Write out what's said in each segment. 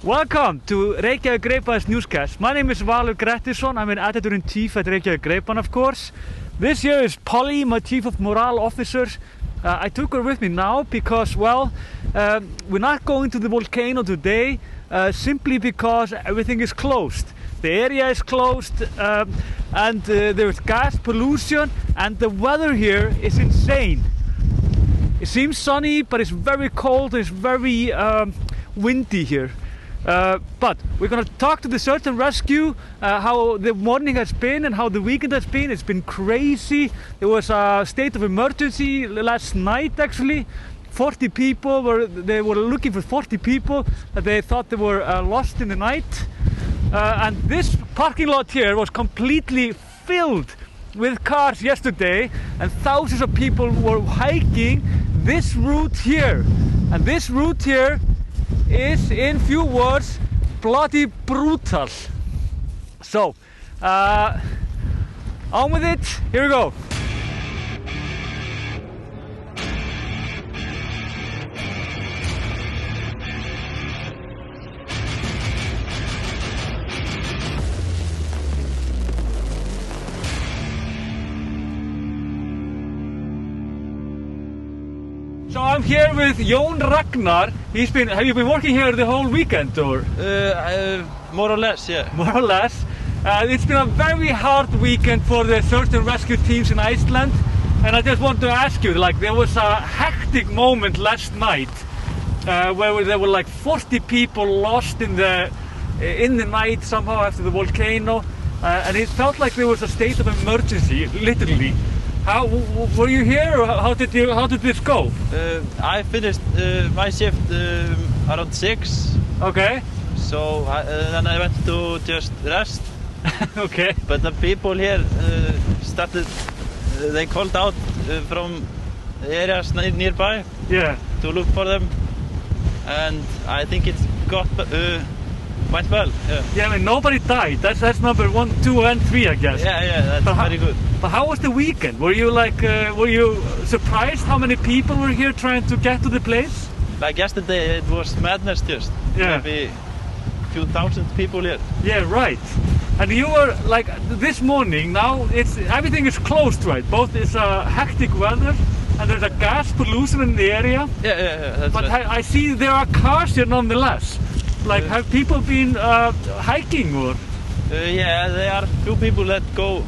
Welcome to Reykjanes Newscast. My name is Valur Grettisson. I'm an editor-in-chief at Reykjanes, of course. This here is Polly, my chief of morale officers. I took her with me now because, well, we're not going to the volcano today simply because everything is closed. The area is closed and there's gas pollution and the weather here is insane. It seems sunny, but it's very cold, it's very windy here. But we're going to talk to the search and rescue, how the morning has been and how the weekend has been. It's been crazy. There was a state of emergency last night actually. 40 people they were looking for 40 people that they thought they were lost in the night. And this parking lot here was completely filled with cars yesterday, and thousands of people were hiking this route here. And this route here is, in few words, bloody brutal. So, on with it, here we go. So I'm here with Jón Ragnar. Have you been working here the whole weekend, or? More or less, yeah. More or less. It's been a very hard weekend for the search and rescue teams in Iceland. And I just want to ask you, like, there was a hectic moment last night where there were like 40 people lost in the night somehow after the volcano. And it felt like there was a state of emergency, literally. How were you here, or how did this go? I finished my shift around 6. Okay. So then I went to just rest. Okay. But the people here started. They called out from areas nearby. Yeah. To look for them, and I think it went well. Yeah. Yeah, I mean nobody died. That's number 1, 2, and 3, I guess. Yeah, that's very good. But how was the weekend? Were you surprised how many people were here trying to get to the place? Like yesterday, it was madness just. Yeah. Maybe a few thousand people here. Yeah, right. And you were like this morning. Now everything is closed, right? Both it's a hectic weather and there's a gas pollution in the area. Yeah. That's but right. I see there are cars here nonetheless. Like, have people been hiking or? Yeah, there are few people that go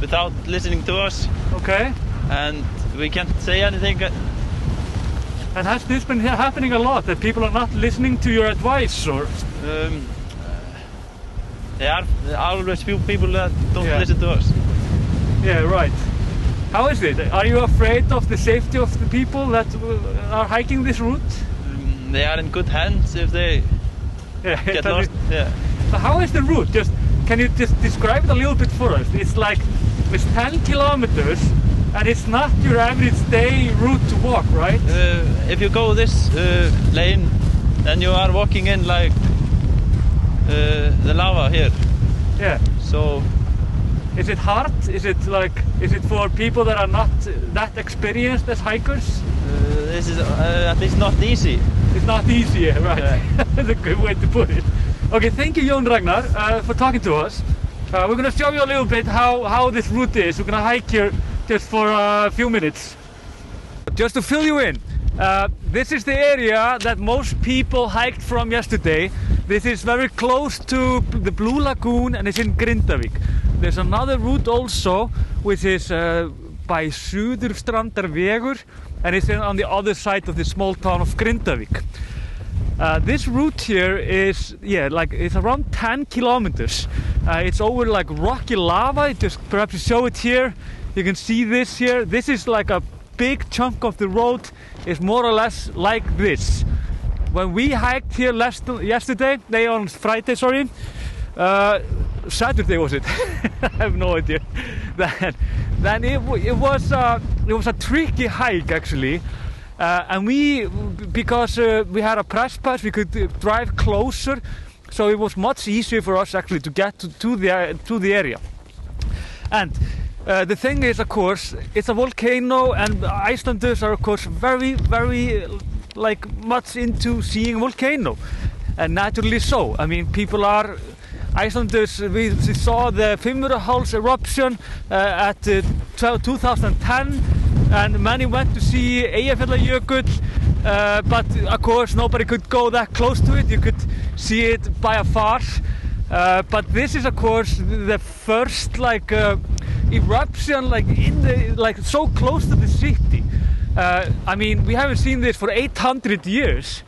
without listening to us. Okay. And we can't say anything. And has this been happening a lot, that people are not listening to your advice, or? There are always few people that don't listen to us. Yeah, right. How is it? Are you afraid of the safety of the people that are hiking this route? They are in good hands if they get lost. Yeah. So how is the route? Can you just describe it a little bit for us? It's 10 kilometers and it's not your average day route to walk, right? If you go this lane, then you are walking in like the lava here. Yeah. So is it hard? Is it for people that are not that experienced as hikers? This is at least not easy. It's not easy, right? Yeah. That's a good way to put it. Okay, thank you, Jón Ragnar, for talking to us. We're going to show you a little bit how this route is. We're going to hike here just for a few minutes. Just to fill you in, this is the area that most people hiked from yesterday. This is very close to the Blue Lagoon and it's in Grindavík. There's another route also, which is by Suðurstrandarvegur, and it's on the other side of the small town of Grindavík. This route here is, it's around 10 kilometers. It's over like rocky lava. Just perhaps show it here. You can see this here. This is like a big chunk of the road. It's more or less like this. When we hiked here on Friday, sorry. Saturday was it? I have no idea. Then it was a tricky hike actually, and because we had a press pass, we could drive closer, so it was much easier for us actually to get to the area. And the thing is, of course, it's a volcano, and Icelanders are of course very like much into seeing volcano, and naturally so. I mean, people are Icelanders. We saw the Fimmvörðuháls eruption at 2010, and many went to see Eyjafjallajökull, but of course nobody could go that close to it. You could see it by afar, but this is of course the first like eruption like in the so close to the city. I mean, we haven't seen this for 800 years.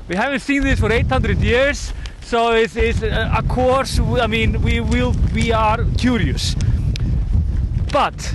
We haven't seen this for 800 years, so it's of course, I mean, we are curious. But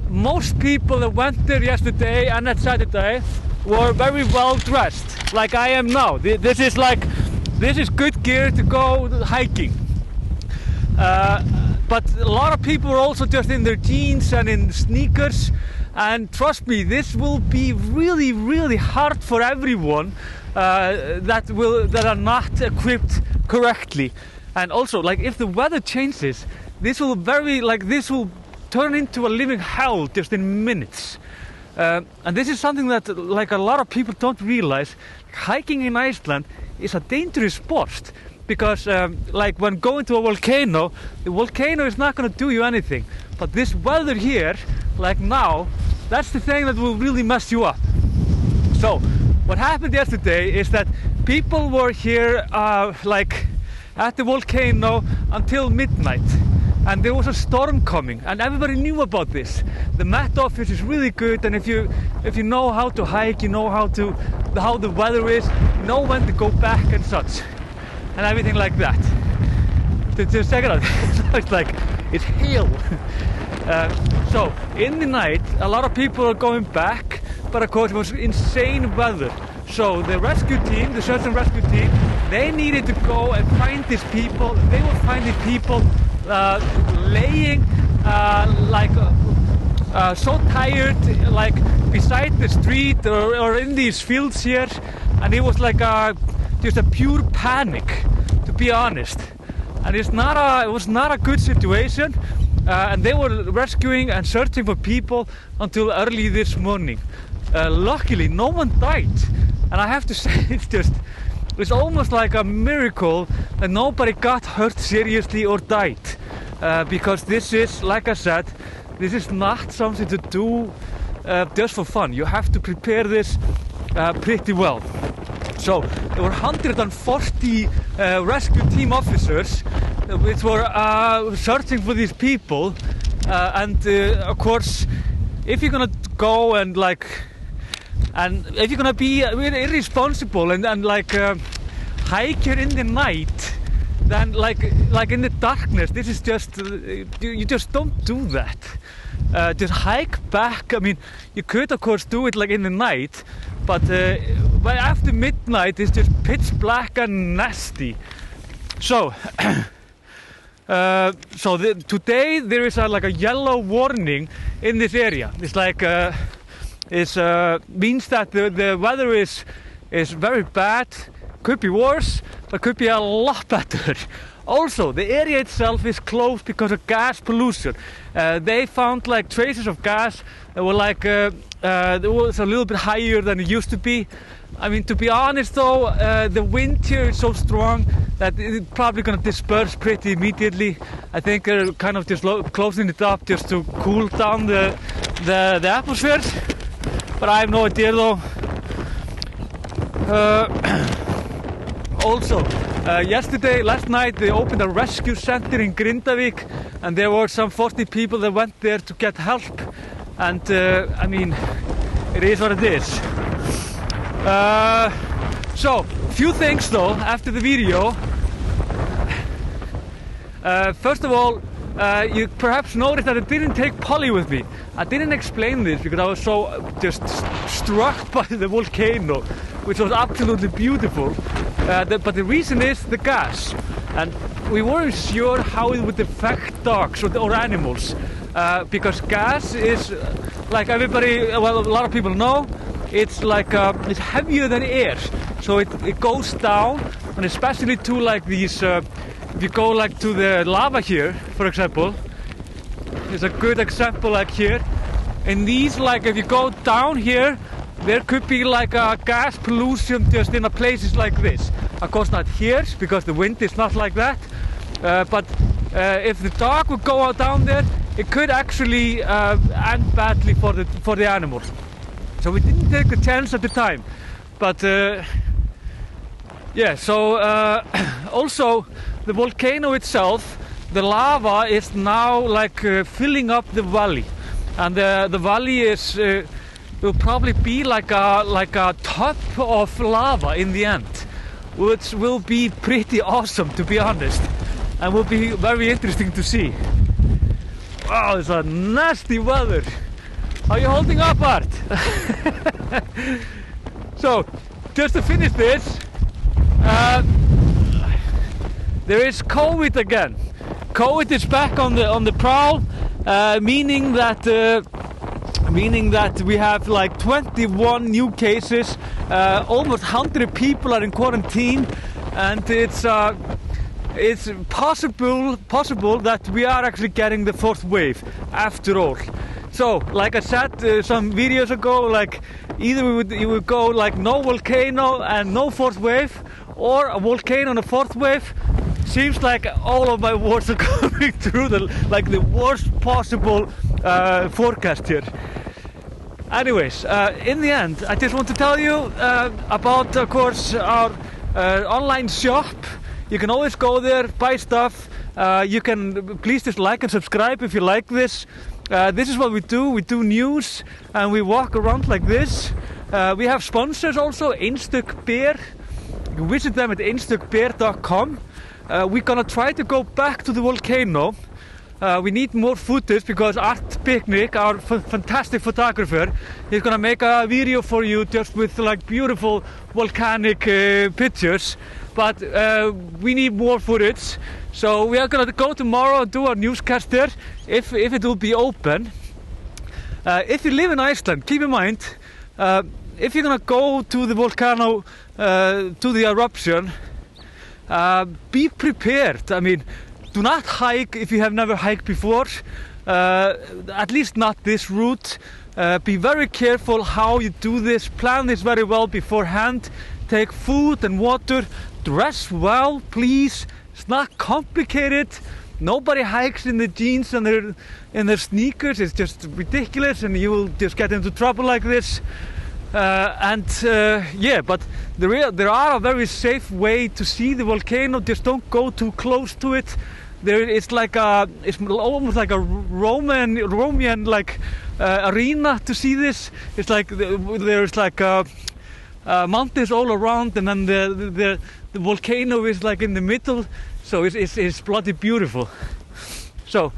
most people that went there yesterday and that Saturday were very well dressed, like I am now. This is good gear to go hiking. But a lot of people are also just in their jeans and in sneakers, and trust me, this will be really, really hard for everyone that are not equipped correctly. And also, like, if the weather changes, this will turn into a living hell just in minutes. And this is something that like a lot of people don't realize. Hiking in Iceland is a dangerous sport, because like when going to a volcano, the volcano is not going to do you anything. But this weather here, like now, that's the thing that will really mess you up. So what happened yesterday is that people were here like at the volcano until midnight, and there was a storm coming, and everybody knew about this. The Met Office is really good, and if you know how to hike, you know how the weather is, you know when to go back and such, and everything like that. Just check it out. It's like it's hail. So in the night, a lot of people are going back, but of course it was insane weather. So the rescue team, the search and rescue team, they needed to go and find these people. They were finding people laying so tired, like beside the street or in these fields here, and it was like just a pure panic, to be honest. And it was not a good situation, and they were rescuing and searching for people until early this morning. Luckily, no one died, and I have to say it's almost like a miracle that nobody got hurt seriously or died, because this is, like I said, this is not something to do just for fun. You have to prepare this pretty well. So there were 140 rescue team officers which were searching for these people, and of course, if you're gonna go and if you're gonna be irresponsible and hike here in the night, then like in the darkness, this is just you just don't do that. Just hike back. I mean, you could of course do it like in the night, but after midnight it's just pitch black and nasty. So today there is like a yellow warning in this area. It's like means that the weather is very bad. Could be worse, but could be a lot better. Also, the area itself is closed because of gas pollution. They found like traces of gas that were like it was a little bit higher than it used to be. I mean, to be honest though, the wind here is so strong that it's probably going to disperse pretty immediately. I think they're kind of just closing it up just to cool down the atmosphere. But I have no idea though. Also, last night they opened a rescue center in Grindavík, and there were some 40 people that went there to get help. And I mean, it is what it is. So, few things though after the video. First of all, you perhaps noticed that I didn't take Polly with me. I didn't explain this because I was so just struck by the volcano, which was absolutely beautiful. But the reason is the gas, and we weren't sure how it would affect dogs or animals, because gas is, like a lot of people know, it's like it's heavier than air, so it goes down, and especially to like these. If you go like to the lava here, for example, it's a good example like here. in these, like if you go down here, there could be like a gas pollution just in a places like this. Of course not here, because the wind is not like that. But if the dog would go out down there, it could actually end badly for the animals. So we didn't take the chance at the time. But yeah, so also the volcano itself, the lava is now like filling up the valley, and the valley is will probably be like a tub of lava in the end, which will be pretty awesome, to be honest, and will be very interesting to see. Wow, it's a nasty weather. Are you holding up, Art? So, just to finish this, there is COVID again. COVID is back on the prowl, meaning that we have like 21 new cases. Almost 100 people are in quarantine, and it's possible that we are actually getting the fourth wave after all. So, like I said some videos ago, like either you would go like no volcano and no fourth wave, or a volcano and a fourth wave. Seems like all of my words are coming through the worst possible forecast here. Anyways, in the end, I just want to tell you about, of course, our online shop. You can always go there, buy stuff. You can please just like and subscribe if you like this. This is what we do. We do news and we walk around like this. We have sponsors also, Einstök Beer. You can visit them at einstökbeer.com. We're gonna try to go back to the volcano. We need more footage because Art Picnic, our fantastic photographer, is gonna make a video for you just with like beautiful volcanic pictures. But we need more footage, so we are gonna go tomorrow and do our newscast there, if it will be open. If you live in Iceland, keep in mind, if you're gonna go to the volcano, to the eruption, be prepared. I mean, do not hike if you have never hiked before, at least not this route. Be very careful how you do this, plan this very well beforehand. Take food and water, dress well, please. It's not complicated. Nobody hikes in the jeans and their sneakers. It's just ridiculous, and you will just get into trouble like this. Yeah, but there are a very safe way to see the volcano. Just don't go too close to it. It's almost like a Roman like arena to see this. It's like there's like mountains all around, and then the volcano is like in the middle. So it's bloody beautiful. So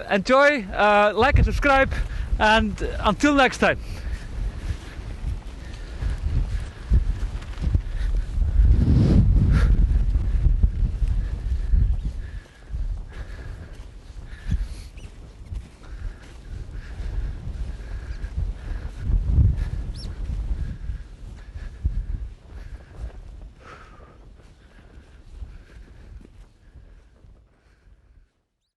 enjoy, like and subscribe, and until next time.